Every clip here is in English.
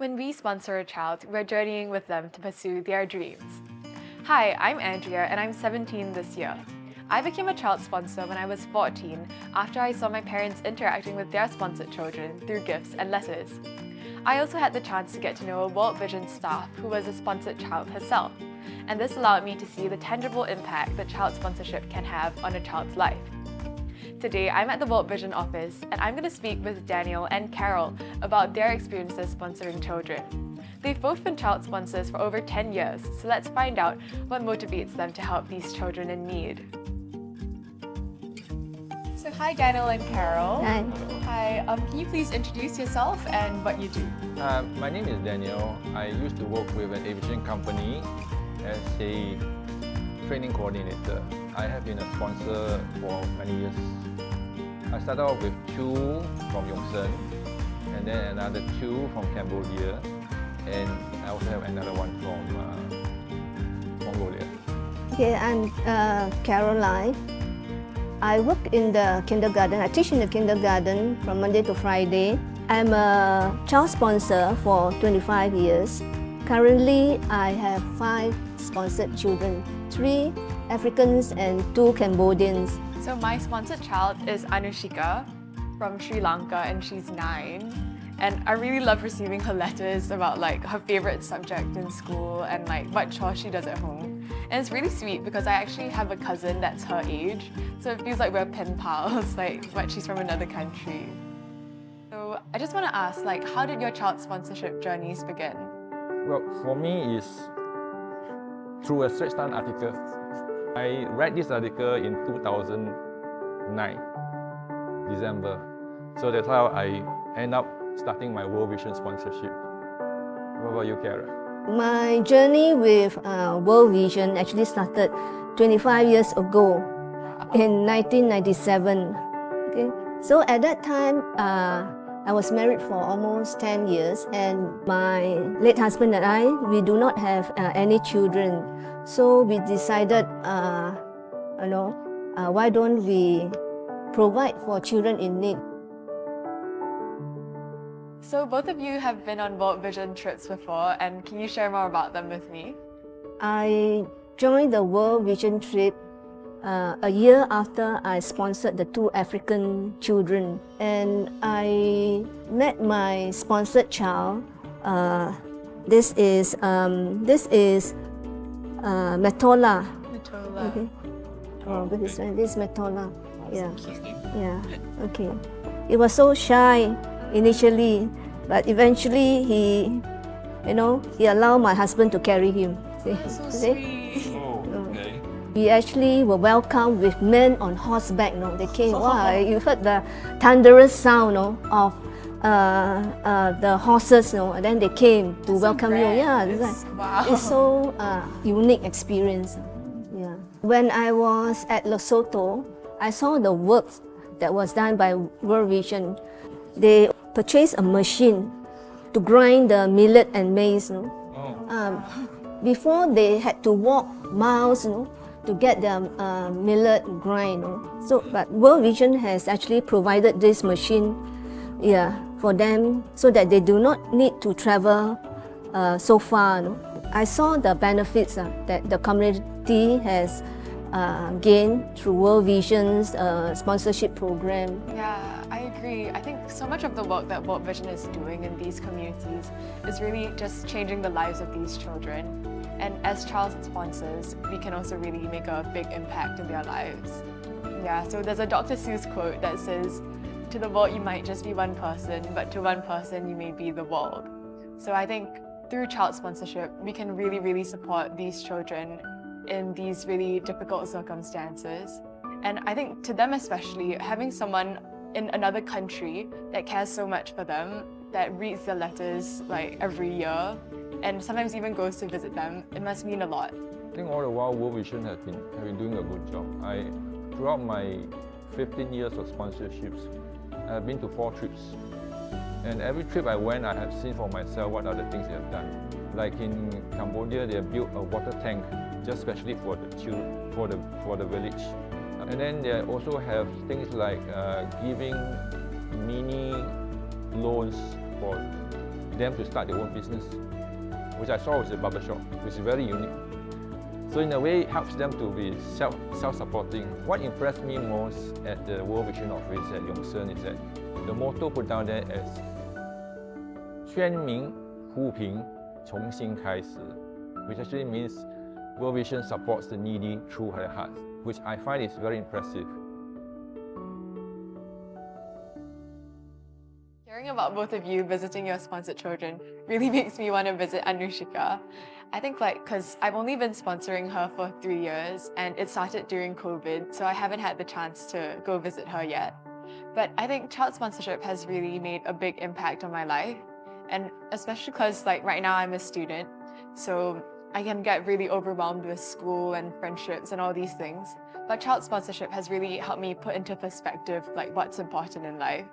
When we sponsor a child, we're journeying with them to pursue their dreams. Hi, I'm Andrea and I'm 17 this year. I became a child sponsor when I was 14 after I saw my parents interacting with their sponsored children through gifts and letters. I also had the chance to get to know a World Vision staff who was a sponsored child herself, and this allowed me to see the tangible impact that child sponsorship can have on a child's life. Today, I'm at the World Vision office and I'm going to speak with Daniel and Carol about their experiences sponsoring children. They've both been child sponsors for over 10 years, so let's find out what motivates them to help these children in need. So hi Daniel and Carol. Hi. Hi, can you please introduce yourself and what you do? My name is Daniel. I used to work with an aviation company as a training coordinator. I have been a sponsor for many years. I started off with 2 from Yongsan, and then another 2 from Cambodia, and I also have another one from Mongolia. Okay, I'm Caroline. I work in the kindergarten. I teach in the kindergarten from Monday to Friday. I'm a child sponsor for 25 years. Currently, I have 5 sponsored children, 3 Africans and 2 Cambodians. So my sponsored child is Anushika from Sri Lanka and she's 9. And I really love receiving her letters about her favorite subject in school and what chores she does at home. And it's really sweet because I actually have a cousin that's her age. So it feels like we're pen pals, but she's from another country. So I just want to ask, how did your child sponsorship journeys begin? Well, for me, it's through a Straits Times article. I read this article in 2009, December. So that's how I end up starting my World Vision sponsorship. What about you, Kara? My journey with World Vision actually started 25 years ago in 1997. Okay? So at that time, I was married for almost 10 years and my late husband and I, we do not have any children. So we decided, why don't we provide for children in need? So both of you have been on World Vision trips before, and can you share more about them with me? I joined the World Vision trip a year after I sponsored the 2 African children, and I met my sponsored child. This is Metola. Matola. Okay. Oh, this is Metola. Yeah. Yeah. Okay. It was so shy initially, but eventually he allowed my husband to carry him. See? So See? sweet. Oh, okay. We actually were welcomed with men on horseback. They came. Wow, you heard the thunderous sound of the horses. And then they came to welcome you. Yeah, Wow. it's so unique experience. Yeah. When I was at Lesotho, I saw the work that was done by World Vision. They purchased a machine to grind the millet and maize. Before they had to walk miles, to get their millet grind. But World Vision has actually provided this machine, for them so that they do not need to travel so far. I saw the benefits that the community has gained through World Vision's sponsorship program. Yeah, I agree. I think so much of the work that World Vision is doing in these communities is really just changing the lives of these children. And as child sponsors, we can also really make a big impact in their lives. Yeah, so there's a Dr. Seuss quote that says, "To the world you might just be one person, but to one person you may be the world." So I think through child sponsorship, we can really support these children in these really difficult circumstances. And I think to them especially, having someone in another country that cares so much for them, that reads their letters every year, and sometimes even goes to visit them, it must mean a lot. I think all the while World Vision have been doing a good job. Throughout my 15 years of sponsorships, I have been to 4 trips. And every trip I went, I have seen for myself what other things they have done. Like in Cambodia, they have built a water tank just specially for the children, for the village. And then they also have things like giving mini loans for them to start their own business, which I saw was a barber shop, which is very unique. So in a way, it helps them to be self-supporting. What impressed me most at the World Vision Office at Yongsan is that the motto put down there is 宣明扶贫重新开始, which actually means World Vision supports the needy through her heart, which I find is very impressive. Hearing about both of you visiting your sponsored children really makes me want to visit Anushika. I think because I've only been sponsoring her for 3 years and it started during COVID, so I haven't had the chance to go visit her yet. But I think child sponsorship has really made a big impact on my life. And especially because right now I'm a student, so I can get really overwhelmed with school and friendships and all these things. But child sponsorship has really helped me put into perspective what's important in life.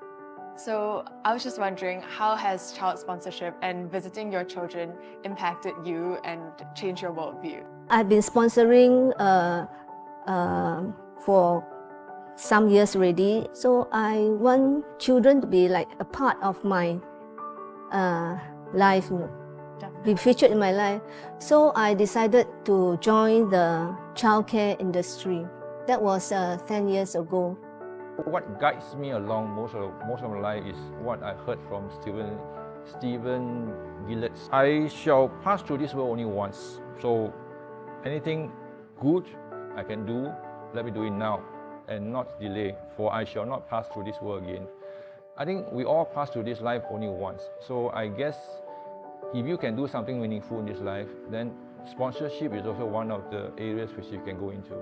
So I was just wondering, how has child sponsorship and visiting your children impacted you and changed your worldview? I've been sponsoring for some years already, so I want children to be like a part of my life, be featured in my life. So I decided to join the childcare industry. That was 10 years ago. What guides me along most of my life is what I heard from Stephen Gillett. I shall pass through this world only once. So anything good I can do, let me do it now and not delay, for I shall not pass through this world again. I think we all pass through this life only once. So I guess if you can do something meaningful in this life, then sponsorship is also one of the areas which you can go into.